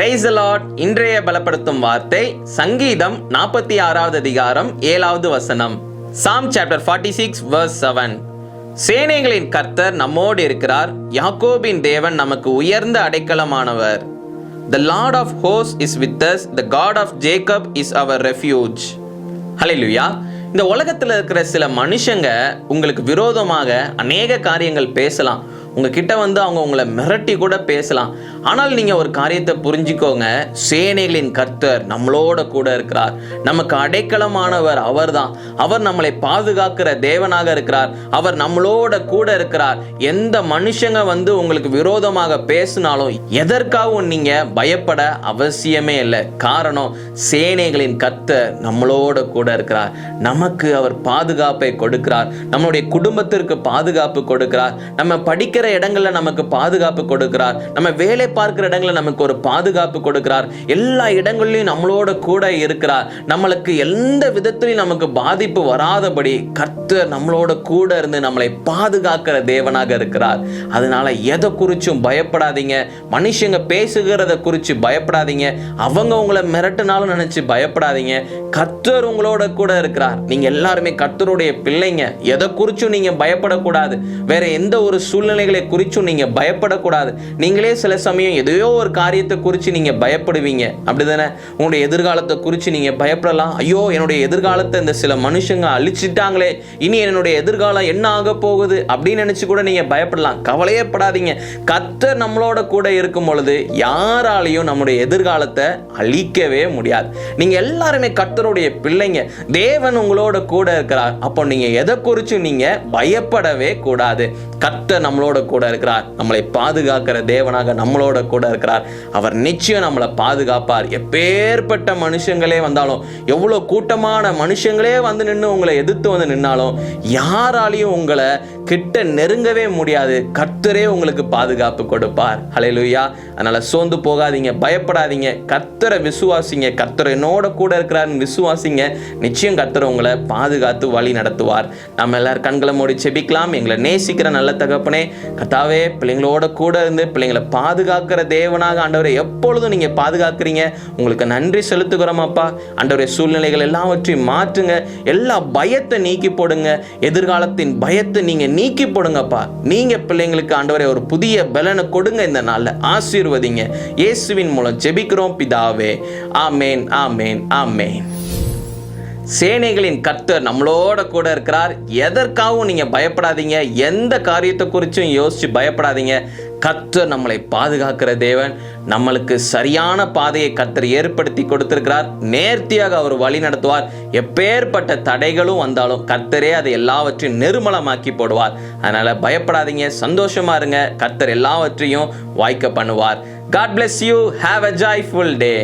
Praise the Lord. இன்றைய பலப்படுத்தும் வார்த்தை சங்கீதம் 46வது அதிகாரம் 7வது வசனம். Psalm chapter 46 verse 7. சேனைகளின் கர்த்தர் நம்மோடு இருக்கிறார், யாக்கோபின் தேவன் நமக்கு உயர்ந்த அடைக்கலமானவர். The Lord of hosts is with us, the God of Jacob is our refuge. ஹல்லேலூயா. இந்த உலகத்தில் இருக்கிற சில மனுஷங்க உங்களுக்கு விரோதமாக அநேக காரியங்கள் பேசலாம். உங்ககிட்ட அவங்க உங்களை மிரட்டி கூட பேசலாம். ஆனால் நீங்கள் ஒரு காரியத்தை புரிஞ்சுக்கோங்க, சேனைகளின் கர்த்தர் நம்மளோட கூட இருக்கிறார். நமக்கு அடைக்கலமானவர் அவர்தான். அவர் நம்மளை பாதுகாக்கிற தேவனாக இருக்கிறார். அவர் நம்மளோட கூட இருக்கிறார். எந்த மனுஷங்க உங்களுக்கு விரோதமாக பேசினாலும் எதற்காகவும் நீங்க பயப்பட அவசியமே இல்லை. காரணம், சேனைகளின் கர்த்தர் நம்மளோட கூட இருக்கிறார். நமக்கு அவர் பாதுகாப்பை கொடுக்கிறார். நம்மளுடைய குடும்பத்திற்கு பாதுகாப்பு கொடுக்கிறார். நம்ம படிக்கிற இடங்கள்ல நமக்கு பாதுகாப்பு கொடுக்கிறார். நம்ம வேலை பார்க்கிற இடங்கள்ல நமக்கு ஒரு பாதுகாப்பு கொடுக்கிறார். எல்லா இடங்களிலும் நம்மளோட கூட இருக்கிறார். நம்மளுக்கு எந்த விதத்திலும் நமக்கு பாதிப்பு வராதபடி கர்த்தர் நம்மளோட கூட இருந்து நம்மளை பாதுகாக்கிற தேவனாக இருக்கிறார். அதனால எதை குறிச்சும் பயப்படாதீங்க. மனுஷங்க பேசுகிறத குறித்து பயப்படாதீங்க. அவங்க உங்களை மிரட்டினாலும் நினைச்சு பயப்படாதீங்க. கர்த்தர் உங்களோட கூட இருக்கிறார். நீங்க எல்லாருமே கர்த்தருடைய பிள்ளைங்க. எதை குறிச்சும் நீங்க பயப்படக்கூடாது. வேற எந்த ஒரு சூழ்நிலைகளை குறிச்சும் நீங்க பயப்படக்கூடாது. நீங்களே சில சமயம் எதையோ ஒரு காரியத்தை குறித்து நீங்க பயப்படுவீங்க, அப்படிதானே? உங்களுடைய எதிர்காலத்தை குறித்து நீங்க பயப்படலாம். ஐயோ, என்னுடைய எதிர்காலத்தை இந்த சில மனுஷங்க அழிச்சிட்டாங்களே, இனி என்னுடைய எதிர்காலம் என்ன ஆக போகுது அப்படின்னு நினைச்சு கூட நீங்க பயப்படலாம். கவலையே படாதீங்க. கர்த்தர் நம்மளோட கூட இருக்கும் பொழுது யாராலையும் நம்முடைய எதிர்காலத்தை அழிக்கவே முடியாது. நீங்க எல்லாருமே கர்த்தருடைய பிள்ளைங்க. தேவன் உங்களோட கூட இருக்கிறார். அப்போ நீங்க எதை குறிச்சும் நீங்க பயப்படவே கூடாது. கர்த்தர் நம்மளோட கூட இருக்கிறார். நம்மளை பாதுகாக்கிற தேவனாக நம்மளோட கூட இருக்கிறார். அவர் நிச்சயம் நம்மளை பாதுகாப்பார். எப்பேற்பட்ட மனுஷங்களே வந்தாலும், எவ்வளவு கூட்டமான மனுஷங்களே நின்று உங்களை எதிர்த்து நின்னாலும் யாராலையும் உங்களை கிட்ட நெருங்கவே முடியாது. கர்த்தரே உங்களுக்கு பாதுகாப்பு கொடுப்பார். ஹல்லேலூயா. அதனால சோர்ந்து போகாதீங்க, பயப்படாதீங்க. கர்த்தரை விசுவாசிங்க. கர்த்தர் என்னோட கூட இருக்கிறாருன்னு விசுவாசிங்க. நிச்சயம் கர்த்தர் உங்களை பாதுகாத்து வழி நடத்துவார். நம்ம எல்லாரும் கண்களை மூடி செபிக்கலாம். எங்களை நேசிக்கிற நல்ல தகப்பனே, கர்த்தாவே, பிள்ளைங்களோட கூட இருந்து பிள்ளைங்களை பாதுகாக்கிற தேவனாக ஆண்டவரை எப்பொழுதும் நீங்க பாதுகாக்கிறீங்க. உங்களுக்கு நன்றி செலுத்துகிறோம் அப்பா. ஆண்டவரே, சூழ்நிலைகள் எல்லாவற்றையும் மாற்றுங்க. எல்லா பயத்தை நீக்கி போடுங்க. எதிர்காலத்தின் பயத்தை நீங்க நீக்கி போடுங்கப்பா. நீங்க பிள்ளைங்களுக்கு ஆண்டவரே ஒரு புதிய பலனை கொடுங்க. இந்த நாள்ல ஆசீர்வதிங்க. இயேசுவின் மூலம் ஜெபிக்கிறோம் பிதாவே. ஆமேன், ஆமேன், ஆமேன். சேனைகளின் கர்த்தர் நம்மளோட கூட இருக்கிறார். எதற்காகவும் நீங்க பயப்படாதீங்க. எந்த காரியத்தை குறிச்சும் யோசிச்சு பயப்படாதீங்க. கர்த்தர் நம்மளை பாதுகாக்கிற தேவன். நம்மளுக்கு சரியான பாதையை கர்த்தர் ஏற்படுத்தி கொடுத்திருக்கிறார். நேர்த்தியாக அவர் வழி நடத்துவார். எப்பேற்பட்ட தடைகளும் வந்தாலும் கர்த்தரே அதை எல்லாவற்றையும் நிர்மலமாக்கி போடுவார். அதனால பயப்படாதீங்க, சந்தோஷமா இருங்க. கர்த்தர் எல்லாவற்றையும் வாய்க்க பண்ணுவார். God bless you. Have a joyful day.